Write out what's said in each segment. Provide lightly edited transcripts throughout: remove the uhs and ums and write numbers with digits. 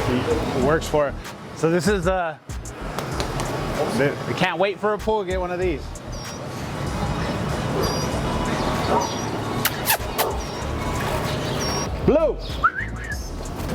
It works for it. So this is I can't wait for a pool. Get one of these. Blue.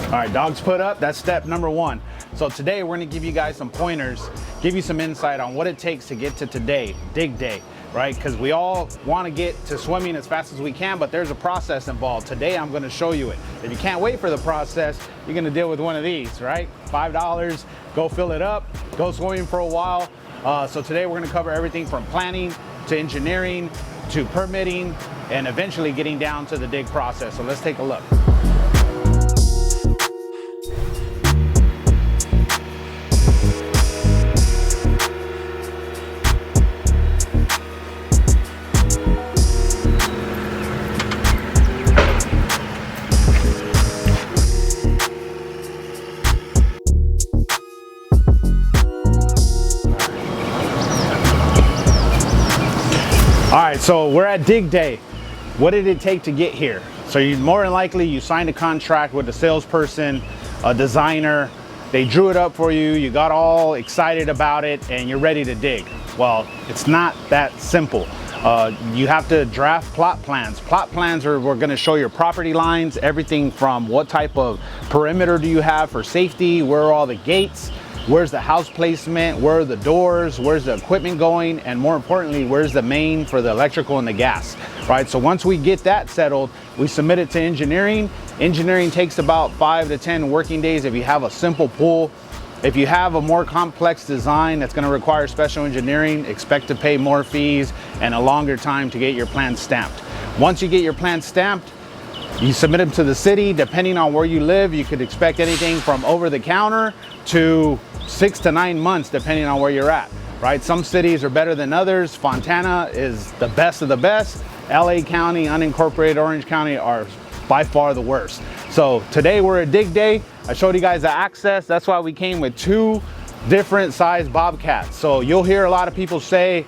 All right, dogs put up. That's step number 1. So today we're gonna give you guys some pointers, give you some insight on what it takes to get to today, dig day, right? Because we all wanna get to swimming as fast as we can, but there's a process involved. Today I'm gonna show you it. If you can't wait for the process, you're gonna deal with one of these, right? $5, go fill it up, go swimming for a while. So today we're gonna cover everything from planning to engineering to permitting and eventually getting down to the dig process. So let's take a look. All right, so we're at dig day. What did it take to get here? So you more than likely you signed a contract with a salesperson, a designer. They drew it up for you. You got all excited about it and you're ready to dig. Well, it's not that simple. You have to draft plot plans. Plot plans are, we're gonna show your property lines, everything from what type of perimeter do you have for safety, where are all the gates, where's the house placement, where are the doors, where's the equipment going, and more importantly, where's the main for the electrical and the gas, right? So once we get that settled, we submit it to engineering. Engineering takes about 5 to 10 working days if you have a simple pool. If you have a more complex design that's gonna require special engineering, expect to pay more fees and a longer time to get your plans stamped. Once you get your plans stamped, you submit them to the city. Depending on where you live, you could expect anything from over the counter to 6 to 9 months, depending on where you're at, right? Some cities are better than others. Fontana is the best of the best. LA County, unincorporated Orange County are by far the worst. So today we're at dig day. I showed you guys the access. That's why we came with 2 different size bobcats. So you'll hear a lot of people say,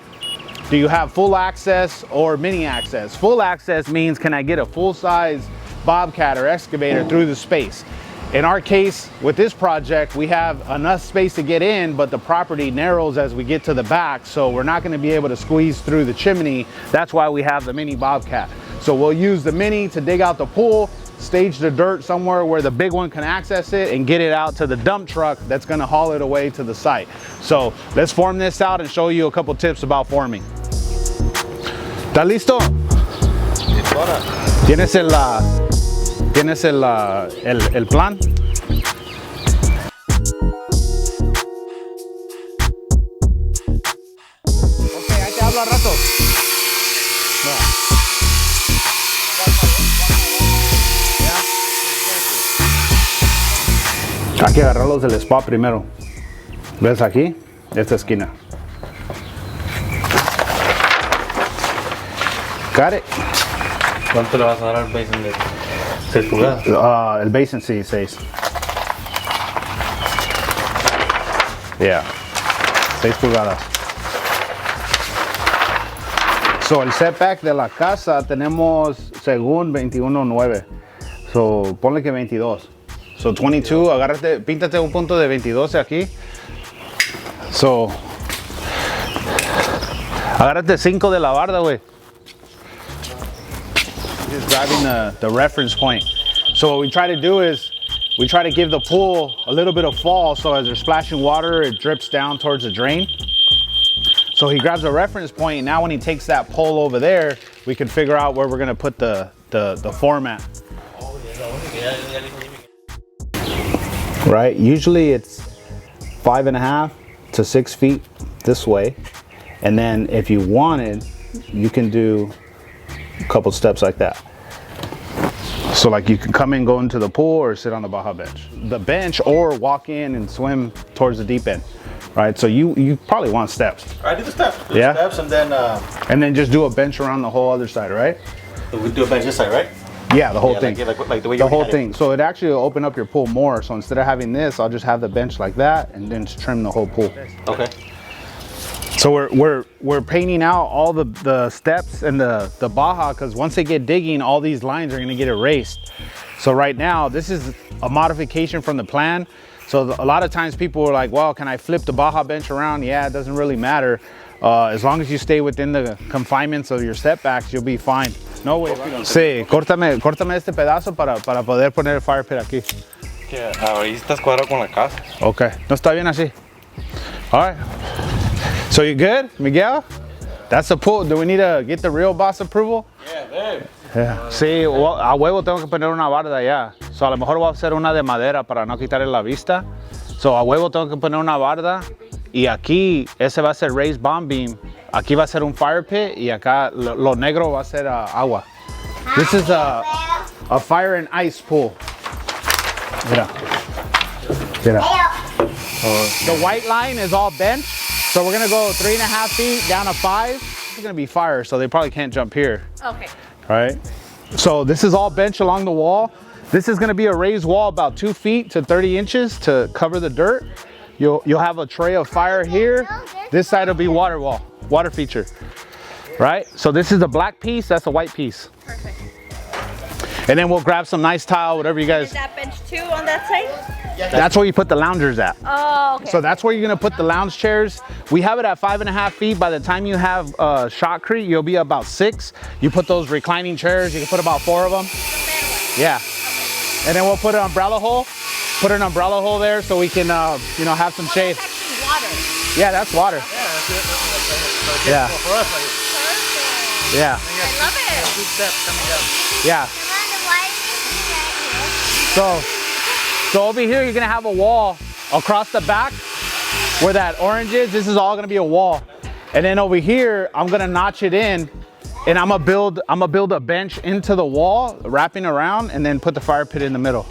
do you have full access or mini access? Full access means, can I get a full size bobcat or excavator through the space? In our case, with this project, we have enough space to get in, but the property narrows as we get to the back, so we're not gonna be able to squeeze through the chimney. That's why we have the mini bobcat. So we'll use the mini to dig out the pool, stage the dirt somewhere where the big one can access it, and get it out to the dump truck that's gonna haul it away to the site. So let's form this out and show you a couple tips about forming. ¿Estás listo? ¿Tienes el plan? Ok, ahí te hablo al rato. Hay que agarrarlos del spot primero. ¿Ves aquí? Esta esquina. Got it. ¿Cuánto le vas a dar al basin de 6 pulgadas? El basin sí, 6. Yeah, 6 pulgadas. So el setback de la casa tenemos según 21.9. So ponle que 22. So 22, agárrate, píntate un punto de 22 aquí. So agárrate 5 de la barda, güey. Just grabbing the reference point. So what we try to do is we try to give the pool a little bit of fall, so as they're splashing water, it drips down towards the drain. So he grabs a reference point, and now when he takes that pole over there, we can figure out where we're gonna put the format. Right, usually it's 5.5 to 6 feet this way. And then if you wanted, you can do a couple steps like that. So like you can come in, go into the pool, or sit on the Baja bench. The bench, or walk in and swim towards the deep end, right? So you probably want steps. I do the steps. Yeah. Steps and then just do a bench around the whole other side, right? So we do a bench this side, right? Yeah, the whole thing. Like the way the whole thing. So it actually will open up your pool more. So instead of having this, I'll just have the bench like that and then just trim the whole pool. Okay. So we're painting out all the steps and the Baja, because once they get digging, all these lines are gonna get erased. So right now, this is a modification from the plan. So a lot of times people are like, well, can I flip the Baja bench around? Yeah, it doesn't really matter. As long as you stay within the confinements of your setbacks, you'll be fine. No way. Sí, córtame este pedazo para poder poner el fire pit aquí. Que ahí estás cuadrado con la casa. Okay, no está bien así. All right. So you good, Miguel? That's the pool. Do we need to get the real boss approval? Yeah, babe. Yeah. Sí, a huevo tengo que poner una barda ya. So a lo mejor voy a hacer una de madera para no quitarle la vista. So a huevo tengo que poner una barda. Y aquí, ese va a ser raised bomb beam. Aquí va a ser un fire pit y acá lo negro va a ser agua. This is a fire and ice pool. Mira. Mira. The white line is all bench. So we're gonna go 3.5 feet down to 5. It's gonna be fire, so they probably can't jump here. Okay. All right. So this is all bench along the wall. This is gonna be a raised wall about 2 feet to 30 inches to cover the dirt. You'll have a tray of fire here. This side will be water wall, water feature. Right? So this is the black piece, that's the white piece. Perfect. And then we'll grab some nice tile, whatever you guys. Is that bench too on that side? That's where you put the loungers at. Oh, okay. So that's where you're gonna put the lounge chairs. We have it at 5.5 feet. By the time you have shotcrete, you'll be about 6. You put those reclining chairs, you can put about 4 of them. Yeah. And then we'll put an umbrella hole. Put an umbrella hole there so we can, you know, have some shade. That's actually water. Yeah, that's water. Yeah. For us, like, Perfect. Yeah. I love it. 2 steps coming down. Yeah. So over here, you're gonna have a wall across the back where that orange is. This is all gonna be a wall. And then over here, I'm gonna notch it in and I'm gonna build a bench into the wall, wrapping around, and then put the fire pit in the middle.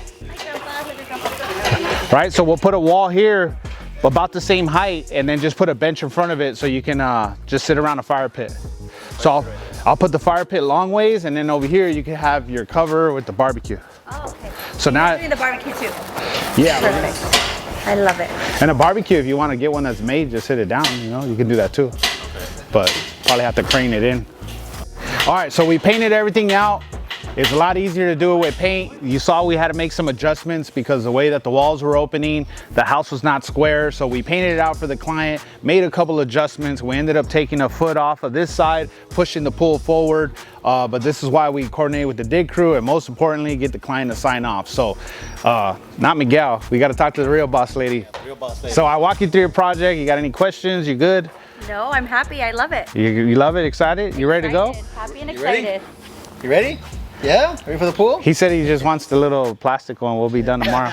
Right, so we'll put a wall here about the same height and then just put a bench in front of it so you can just sit around a fire pit. So I'll put the fire pit long ways, and then over here you can have your cover with the barbecue. Oh, okay. So now, You're doing the barbecue too. yeah. Perfect. I love it. And a barbecue, if you want to get one that's made, just sit it down, you know, you can do that too. But probably have to crane it in. All right, so we painted everything out. It's a lot easier to do it with paint. You saw we had to make some adjustments because the way that the walls were opening, the house was not square. So we painted it out for the client, made a couple adjustments. We ended up taking a foot off of this side, pushing the pool forward. But this is why we coordinate with the dig crew, and most importantly, get the client to sign off. So not Miguel, we got to talk to the real boss lady. Real boss lady. So I walk you through your project. You got any questions? You good? No, I'm happy. I love it. You love it? Excited? You ready to go? Happy and You ready? excited. You ready? Yeah? Ready for the pool? He said he just wants the little plastic one. We'll be done tomorrow.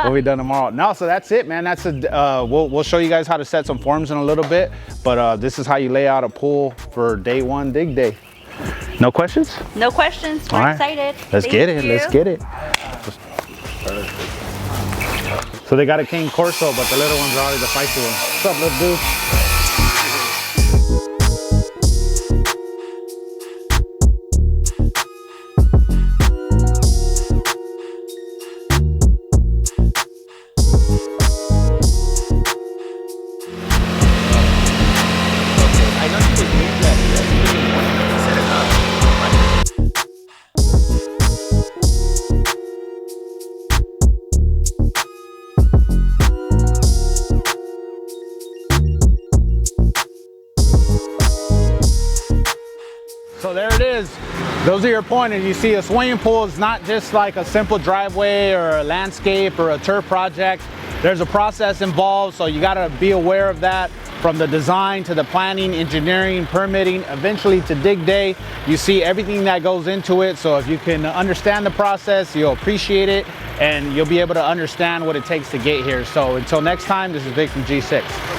We'll be done tomorrow. No, so that's it, man. That's we'll show you guys how to set some forms in a little bit, but this is how you lay out a pool for day 1 dig day. No questions? No questions. We're All right. excited. Let's get it. Thank Let's you. get it. So they got a King Corso, but the little one's already the feisty one. What's up, little dude? So there it is. Those are your pointers. You see, a swimming pool is not just like a simple driveway or a landscape or a turf project. There's a process involved, so you gotta be aware of that, from the design to the planning, engineering, permitting, eventually to dig day. You see everything that goes into it, so if you can understand the process, you'll appreciate it, and you'll be able to understand what it takes to get here. So until next time, this is Vic from G6.